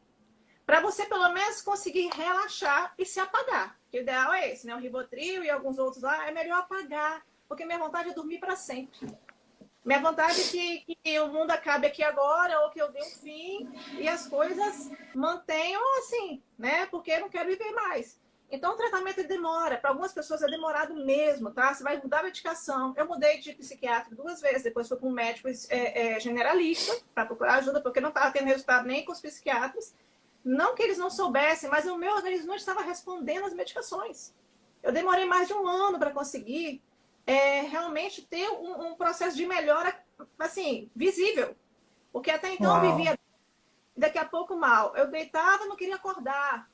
para você pelo menos conseguir relaxar e se apagar. Que o ideal é esse, né? O Rivotril e alguns outros lá, é melhor apagar. Porque minha vontade é dormir para sempre. Minha vontade é que o mundo acabe aqui agora, ou que eu dê um fim e as coisas mantenham assim, né? Porque eu não quero viver mais. Então, o tratamento demora. Para algumas pessoas é demorado mesmo, tá? Você vai mudar a medicação. Eu mudei de psiquiatra 2 vezes, depois fui com um médico generalista para procurar ajuda, porque não estava tendo resultado nem com os psiquiatras. Não que eles não soubessem, mas o meu organismo não estava respondendo às medicações. Eu demorei mais de 1 ano para conseguir realmente ter um processo de melhora, assim, visível. Porque até então eu vivia daqui a pouco mal. Eu deitava, não queria acordar.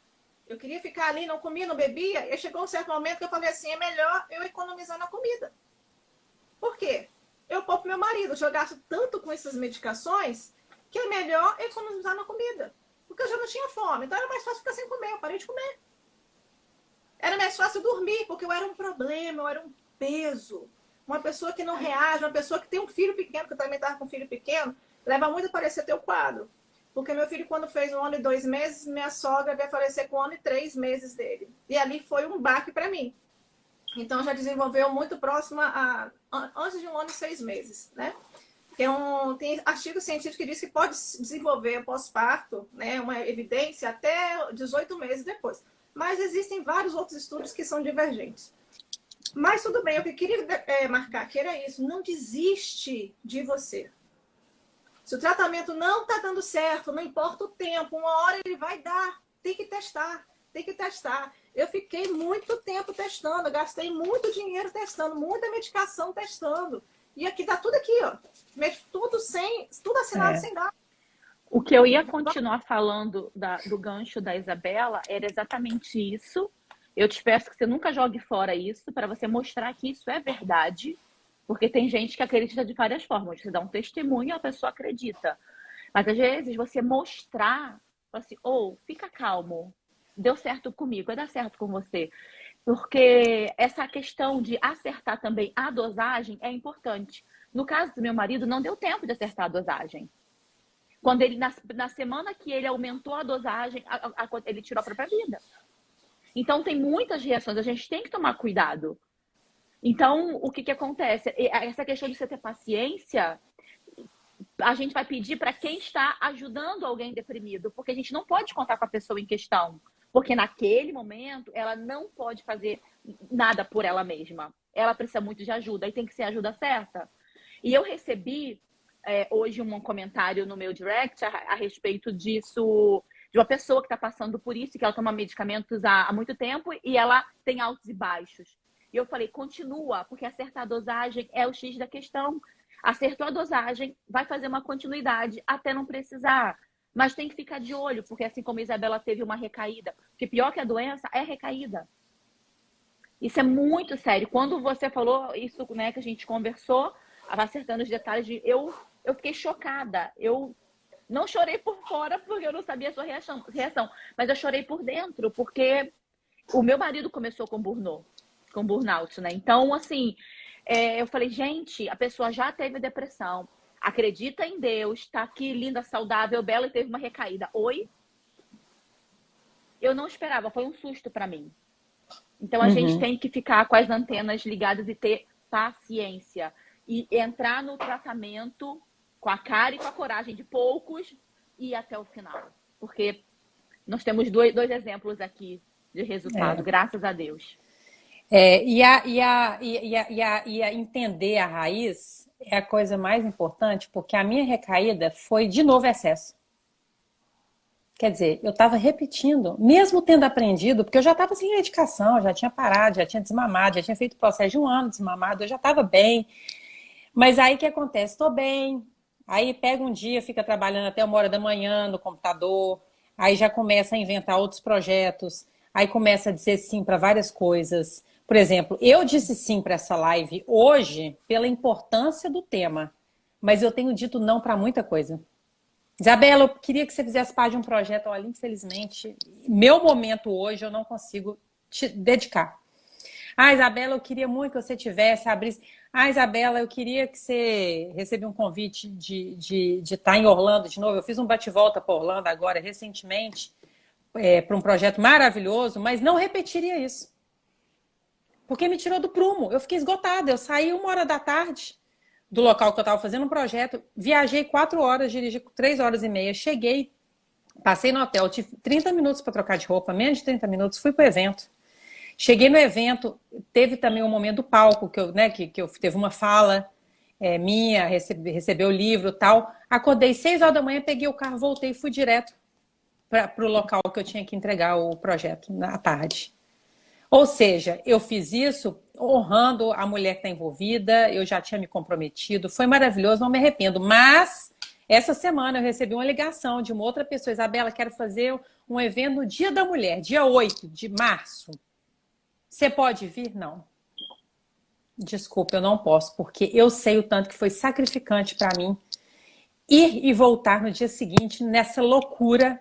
Eu queria ficar ali, não comia, não bebia. E chegou um certo momento que eu falei assim, é melhor eu economizar na comida. Por quê? Eu poupo meu marido, eu gasto tanto com essas medicações que é melhor economizar na comida. Porque eu já não tinha fome. Então era mais fácil ficar sem comer. Eu parei de comer. Era mais fácil dormir, porque eu era um problema, eu era um peso. Uma pessoa que não reage, uma pessoa que tem um filho pequeno, que eu também estava com um filho pequeno, leva muito a parecer teu quadro. Porque meu filho, quando fez 1 ano e 2 meses, minha sogra veio falecer com 1 ano e 3 meses dele. E ali foi um baque para mim. Então, já desenvolveu muito próximo antes de 1 ano e 6 meses, né? Tem artigo científico que diz que pode desenvolver pós-parto, né? Uma evidência até 18 meses depois. Mas existem vários outros estudos que são divergentes. Mas tudo bem, o que eu queria marcar aqui era isso. Não desiste de você. Se o tratamento não está dando certo, não importa o tempo, uma hora ele vai dar. Tem que testar, tem que testar. Eu fiquei muito tempo testando, gastei muito dinheiro testando, muita medicação testando. E aqui tá tudo aqui, ó. Tudo assinado sem dar. O que eu ia continuar falando do gancho da Isabela era exatamente isso, Eu te peço que você nunca jogue fora isso, para você mostrar que isso é verdade, porque tem gente que acredita de várias formas. Você dá um testemunho e a pessoa acredita. Mas às vezes você mostrar, assim, fica calmo, deu certo comigo, vai dar certo com você. Porque essa questão de acertar também a dosagem é importante. No caso do meu marido, não deu tempo de acertar a dosagem. Quando ele, na semana que ele aumentou a dosagem, ele tirou a própria vida. Então, tem muitas reações, a gente tem que tomar cuidado. Então, o que acontece? Essa questão de você ter paciência, a gente vai pedir para quem está ajudando alguém deprimido, porque a gente não pode contar com a pessoa em questão, porque naquele momento ela não pode fazer nada por ela mesma. Ela precisa muito de ajuda, e tem que ser a ajuda certa. E eu recebi hoje um comentário no meu direct a respeito disso, de uma pessoa que está passando por isso, que ela toma medicamentos há muito tempo e ela tem altos e baixos. E eu falei, continua, porque acertar a dosagem é o X da questão. Acertou a dosagem, vai fazer uma continuidade até não precisar. Mas tem que ficar de olho, porque assim como a Isabela teve uma recaída, porque pior que a doença é a recaída. Isso é muito sério. Quando você falou isso, né, que a gente conversou, acertando os detalhes, eu fiquei chocada. Eu não chorei por fora, porque eu não sabia a sua reação, mas eu chorei por dentro, porque o meu marido começou com burnout, né? Então, assim, eu falei, gente, a pessoa já teve depressão, acredita em Deus, tá aqui linda, saudável, bela, e teve uma recaída. Oi? Eu não esperava, foi um susto para mim. Então, a gente tem que ficar com as antenas ligadas e ter paciência. E entrar no tratamento com a cara e com a coragem de poucos e ir até o final. Porque nós temos dois exemplos aqui de resultado, graças a Deus. E entender a raiz é a coisa mais importante, porque a minha recaída foi, de novo, excesso. Quer dizer, eu estava repetindo, mesmo tendo aprendido, porque eu já estava sem medicação, já tinha parado, já tinha desmamado, já tinha feito o processo de 1 ano desmamado, eu já estava bem. Mas aí o que acontece? Estou bem, aí pega um dia, fica trabalhando até 1 hora da manhã no computador, aí já começa a inventar outros projetos, aí começa a dizer sim para várias coisas. Por exemplo, eu disse sim para essa live hoje pela importância do tema, mas eu tenho dito não para muita coisa. Isabela, eu queria que você fizesse parte de um projeto, olha, infelizmente, meu momento hoje eu não consigo te dedicar. Isabela, eu queria muito que você tivesse, abrisse. Isabela, eu queria que você recebesse um convite de estar em Orlando de novo. Eu fiz um bate-volta para Orlando agora, recentemente, para um projeto maravilhoso, mas não repetiria isso. Porque me tirou do prumo. Eu fiquei esgotada. Eu saí 1 hora da tarde do local que eu estava fazendo um projeto, viajei 4 horas, dirigi 3 horas e meia, cheguei, passei no hotel, tive 30 minutos para trocar de roupa, menos de 30 minutos, fui para o evento. Cheguei no evento, teve também um momento do palco, que eu teve uma fala minha, recebeu o livro e tal. Acordei 6 horas da manhã, peguei o carro, voltei e fui direto para o local que eu tinha que entregar o projeto à tarde. Ou seja, eu fiz isso honrando a mulher que está envolvida, eu já tinha me comprometido, foi maravilhoso, não me arrependo. Mas essa semana eu recebi uma ligação de uma outra pessoa, Isabela, quero fazer um evento no Dia da Mulher, dia 8 de março. Você pode vir? Não. Desculpa, eu não posso, porque eu sei o tanto que foi sacrificante para mim ir e voltar no dia seguinte, nessa loucura,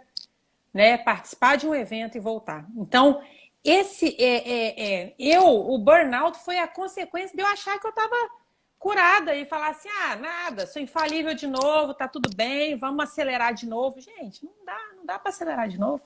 né? Participar de um evento e voltar. Então, o burnout foi a consequência de eu achar que eu estava curada e falar assim, nada, sou infalível de novo, tá tudo bem, vamos acelerar de novo. Gente, não dá para acelerar de novo.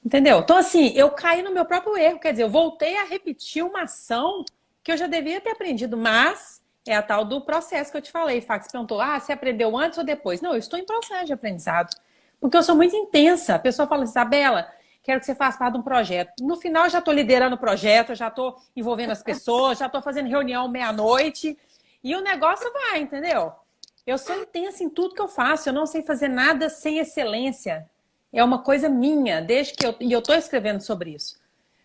Entendeu? Então, assim, eu caí no meu próprio erro. Quer dizer, eu voltei a repetir uma ação que eu já devia ter aprendido, mas é a tal do processo que eu te falei. Fax perguntou, você aprendeu antes ou depois? Não, eu estou em processo de aprendizado, porque eu sou muito intensa. A pessoa fala, Isabela, quero que você faça parte de um projeto. No final, eu já estou liderando o projeto, já estou envolvendo as pessoas, já estou fazendo reunião meia-noite, e o negócio vai, entendeu? Eu sou intensa em tudo que eu faço, eu não sei fazer nada sem excelência. É uma coisa minha, e eu estou escrevendo sobre isso.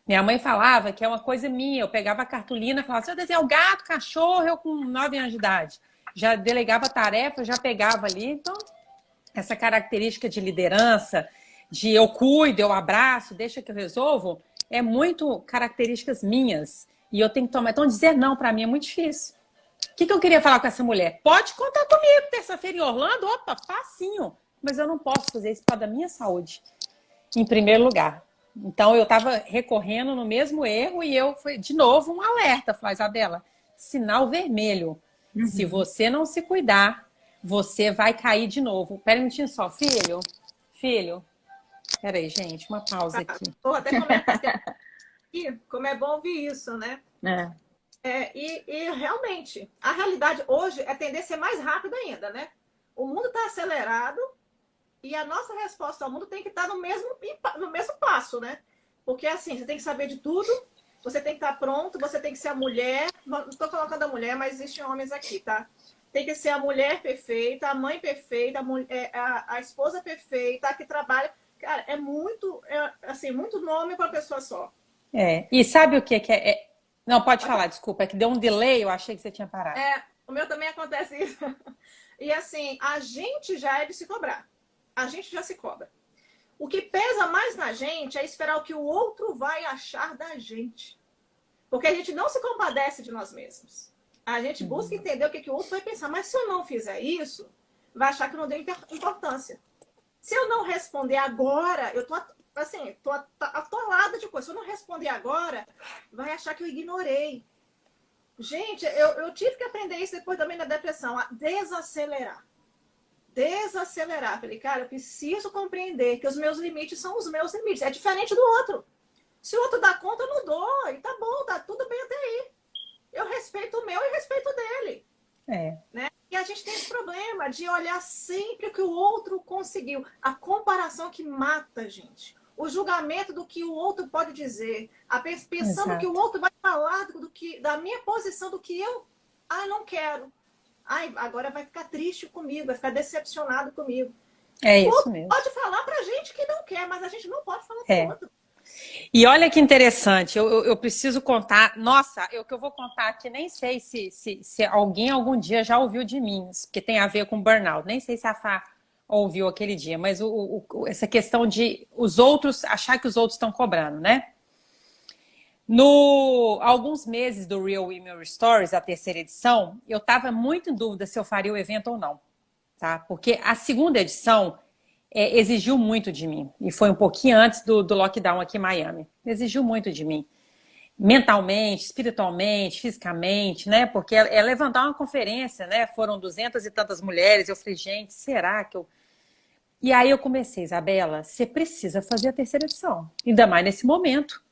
Minha mãe falava que é uma coisa minha. Eu pegava a cartolina e falava, se eu desenhar o gato, cachorro, eu com 9 anos de idade. Já delegava tarefa, já pegava ali. Então, essa característica de liderança, de eu cuido, eu abraço, deixa que eu resolvo, é muito características minhas. E eu tenho que tomar. Então, dizer não para mim é muito difícil. O que eu queria falar com essa mulher? Pode contar comigo, terça-feira em Orlando, opa, facinho. Mas eu não posso fazer isso por causa da minha saúde, em primeiro lugar. Então, eu estava recorrendo no mesmo erro e eu fui, de novo, um alerta. Falei, Isabela, sinal vermelho. Uhum. Se você não se cuidar, você vai cair de novo. Pera um minutinho só, filho. Peraí, gente, uma pausa aqui. Vou até comentar aqui, como é bom ouvir isso, né? E realmente, a realidade hoje é tender a ser mais rápida ainda, né? O mundo está acelerado e a nossa resposta ao mundo tem que estar no mesmo passo, né? Porque assim, você tem que saber de tudo, você tem que estar pronto, você tem que ser a mulher. Não estou colocando a mulher, mas existem homens aqui, tá? Tem que ser a mulher perfeita, a mãe perfeita, a esposa perfeita, a que trabalha. Cara, é muito nome para uma pessoa só. E sabe o que é? Não, pode falar, desculpa. É que deu um delay, eu achei que você tinha parado. O meu também acontece isso. E assim, a gente já é de se cobrar. A gente já se cobra. O que pesa mais na gente é esperar o que o outro vai achar da gente. Porque a gente não se compadece de nós mesmos. A gente busca entender o que o outro vai pensar. Mas se eu não fizer isso, vai achar que não deu importância. Se eu não responder agora, eu tô atolada de coisa. Se eu não responder agora, vai achar que eu ignorei. Gente, eu tive que aprender isso depois também da depressão. A desacelerar. Falei, cara, eu preciso compreender que os meus limites são os meus limites. É diferente do outro. Se o outro dá conta, eu não dou. E tá bom, tá tudo bem até aí. Eu respeito o meu e respeito o dele. Né? E a gente tem esse problema de olhar sempre o que o outro conseguiu. A comparação que mata, gente. O julgamento do que o outro pode dizer. A pensão do que o outro vai falar, da minha posição, do que eu não quero. Agora vai ficar triste comigo, vai ficar decepcionado comigo. É isso mesmo. Pode falar pra gente que não quer, mas a gente não pode falar pro outro. E olha que interessante, eu preciso contar. Nossa, o que eu vou contar aqui, nem sei se alguém algum dia já ouviu de mim, porque tem a ver com burnout. Nem sei se a Fá ouviu aquele dia, mas essa questão de os outros, achar que os outros estão cobrando, né? Alguns meses do Real Women Stories, a terceira edição, eu estava muito em dúvida se eu faria o evento ou não, tá? Porque a segunda edição exigiu muito de mim. E foi um pouquinho antes do lockdown aqui em Miami. Exigiu muito de mim. Mentalmente, espiritualmente, fisicamente, né? Porque é levantar uma conferência, né? Foram 200 e tantas mulheres. Eu falei, gente, será que eu... E aí eu comecei, Isabela, você precisa fazer a terceira edição. Ainda mais nesse momento.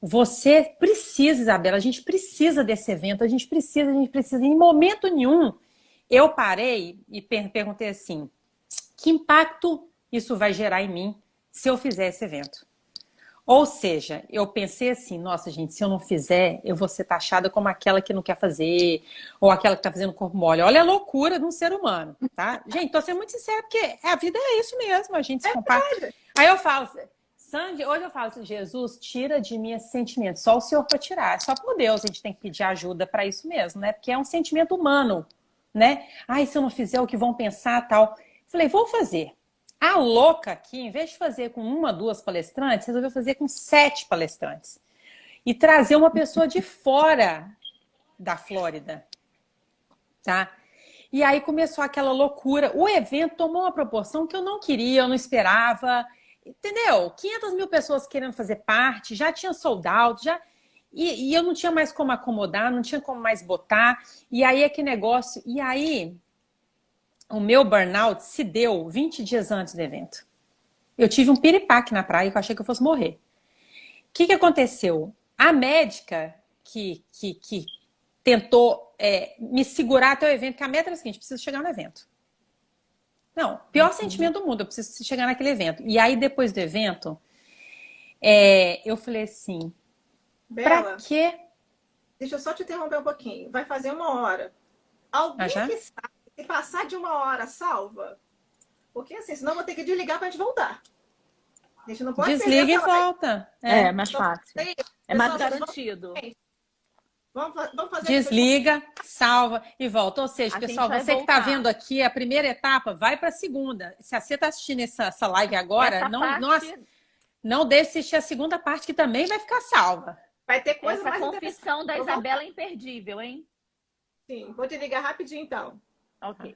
Você precisa, Isabela, a gente precisa desse evento, a gente precisa. Em momento nenhum, eu parei e perguntei assim, que impacto isso vai gerar em mim se eu fizer esse evento? Ou seja, eu pensei assim, nossa, gente, se eu não fizer, eu vou ser taxada como aquela que não quer fazer, ou aquela que tá fazendo corpo mole. Olha a loucura de um ser humano, tá? Gente, tô sendo muito sincera, porque a vida é isso mesmo, a gente se compara. Aí eu falo, Sandy, hoje eu falo assim, Jesus, tira de mim esse sentimento, só o Senhor para tirar. Só por Deus a gente tem que pedir ajuda para isso mesmo, né? Porque é um sentimento humano, né? Ai, se eu não fizer o que vão pensar, tal... Falei, vou fazer. A louca aqui, em vez de fazer com 1, 2 palestrantes, resolveu fazer com 7 palestrantes. E trazer uma pessoa de fora da Flórida. Tá? E aí começou aquela loucura. O evento tomou uma proporção que eu não queria, eu não esperava. Entendeu? 500 mil pessoas querendo fazer parte, já tinha sold out, já... E eu não tinha mais como acomodar, não tinha como mais botar. E aí é que negócio... E aí... O meu burnout se deu 20 dias antes do evento. Eu tive um piripaque na praia que eu achei que eu fosse morrer. O que aconteceu? A médica que tentou me segurar até o evento, que a meta era a seguinte, preciso chegar no evento. Não, pior sentimento do mundo, eu preciso chegar naquele evento. E aí, depois do evento, eu falei assim, Bela, pra quê? Deixa eu só te interromper um pouquinho. Vai fazer 1 hora. Alguém que sabe, se passar de 1 hora, salva? Porque assim, senão eu vou ter que desligar pra gente voltar. A gente não pode Desliga e volta. É mais fácil. É mais Pessoal, garantido. Vamos fazer Desliga, salva e volta. Ou seja, A pessoal, gente vai você que está voltar. vendo aqui a primeira etapa, vai para a segunda. Se você está assistindo essa live agora, Essa não, parte- nossa, Não deixe de assistir a segunda parte, que também vai ficar salva. Vai ter coisa Essa mais confissão da interessante. Isabela é imperdível, hein? Sim, vou te ligar rapidinho então. Ok.